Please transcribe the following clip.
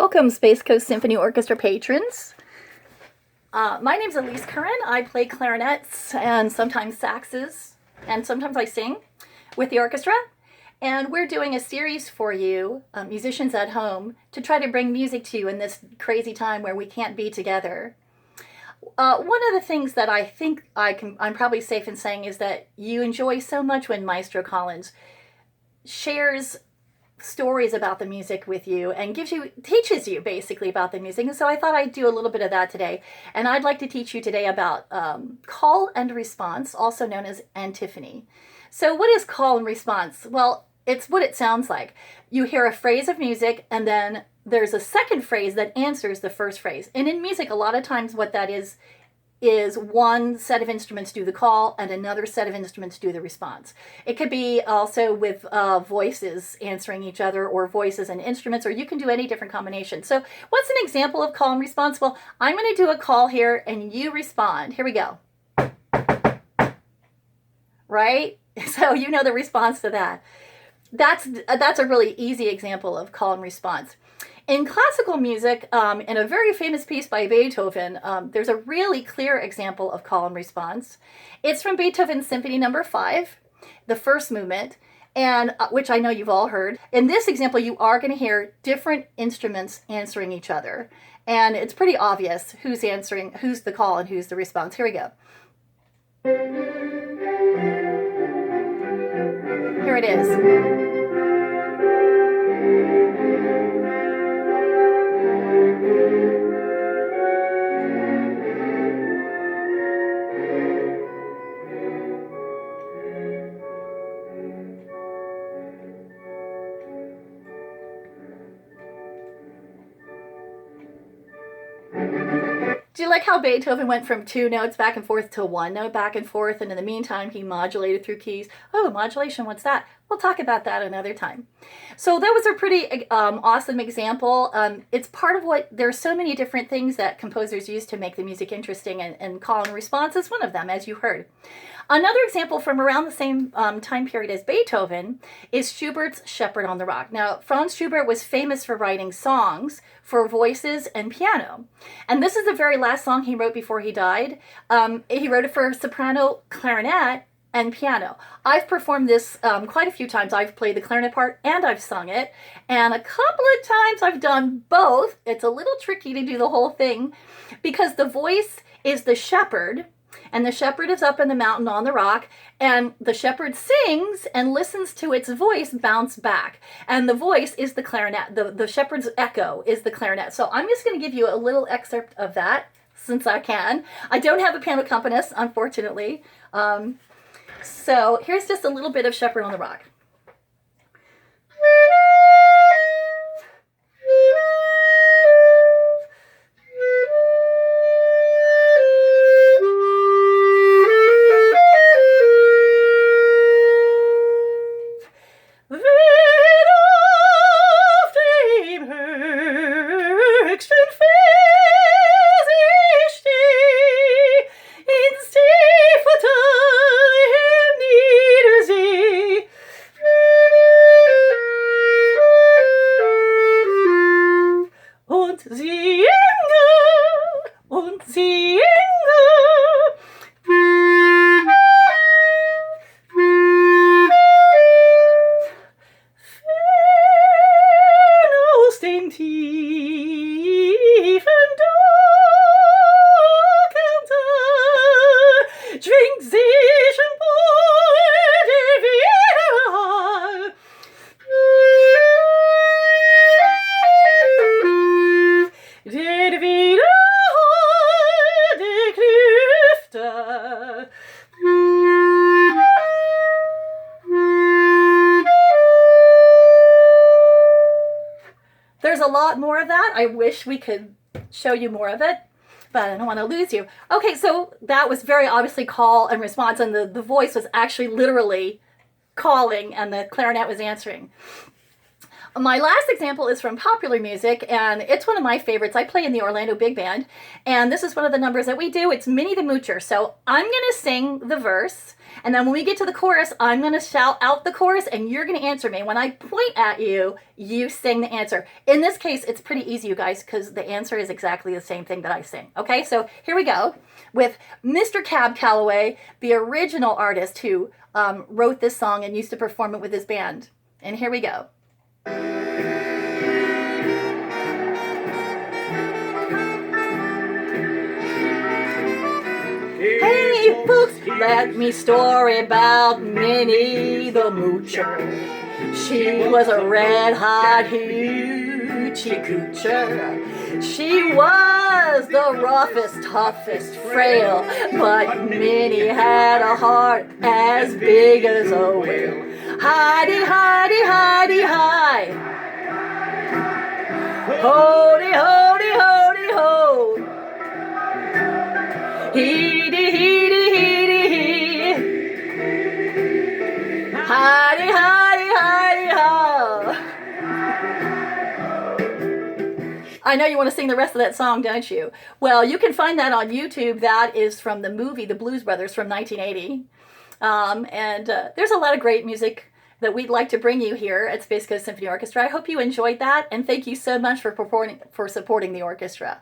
Welcome, Space Coast Symphony Orchestra patrons. My name's Elise Curran. I play clarinets and sometimes saxes, and sometimes I sing with the orchestra. And we're doing a series for you, musicians at home, to try to bring music to you in this crazy time where we can't be together. One of the things that I think I'm probably safe in saying is that you enjoy so much when Maestro Collins shares stories about the music with you and teaches you basically about the music. And so I thought I'd do a little bit of that today. And I'd like to teach you today about call and response, also known as antiphony. So what is call and response? Well, it's what it sounds like. You hear a phrase of music and then there's a second phrase that answers the first phrase. And in music, a lot of times what that is one set of instruments do the call and another set of instruments do the response. It could be also with voices answering each other, or voices and instruments, or you can do any different combination. So what's an example of call and response? Well, I'm going to do a call here and you respond. Here we go. Right? So you know the response to that. That's a really easy example of call and response. In classical music, in a very famous piece by Beethoven, there's a really clear example of call and response. It's from Beethoven's Symphony No. 5, the first movement, and which I know you've all heard. In this example, you are going to hear different instruments answering each other. And it's pretty obvious who's answering, who's the call and who's the response. Here we go. Here it is. Do you like how Beethoven went from two notes back and forth to one note back and forth, and in the meantime he modulated through keys? Oh, modulation, what's that? We'll talk about that another time. So that was a pretty awesome example. It's part of what, there's so many different things that composers use to make the music interesting, and call and response is one of them, as you heard. Another example from around the same time period as Beethoven is Schubert's Shepherd on the Rock. Now, Franz Schubert was famous for writing songs for voices and piano. And this is the very last song he wrote before he died. He wrote it for soprano, clarinet, and piano. I've performed this quite a few times. I've played the clarinet part and I've sung it. And a couple of times I've done both. It's a little tricky to do the whole thing because the voice is the shepherd, and the shepherd is up in the mountain on the rock, and the shepherd sings and listens to its voice bounce back. And the voice is the clarinet. The shepherd's echo is the clarinet. So I'm just going to give you a little excerpt of that since I can. I don't have a piano accompanist, unfortunately. So here's just a little bit of Shepherd on the Rock. There's a lot more of that. I wish we could show you more of it, but I don't want to lose you. Okay, so that was very obviously call and response, and the voice was actually literally calling and the clarinet was answering. My last example is from popular music, and it's one of my favorites. I play in the Orlando Big Band, and this is one of the numbers that we do. It's Minnie the Moocher. So I'm going to sing the verse, and then when we get to the chorus, I'm going to shout out the chorus, and you're going to answer me. When I point at you, you sing the answer. In this case, it's pretty easy, you guys, because the answer is exactly the same thing that I sing. Okay, so here we go with Mr. Cab Calloway, the original artist who wrote this song and used to perform it with his band. And here we go. Hey folks, let me story about Minnie the Moocher. She was a red-hot hoochie coocher. She was the roughest, toughest, frail, but Minnie had a heart as big as a whale. Hidey, hidey, hidey, hi. Hody, hody, hody, ho. Heedy, heedy, heedy, hee. Hidey, hidey, hidey, ho. I know you want to sing the rest of that song, don't you? Well, you can find that on YouTube. That is from the movie The Blues Brothers from 1980. There's a lot of great music that we'd like to bring you here at Space Coast Symphony Orchestra. I hope you enjoyed that, and thank you so much for supporting the orchestra.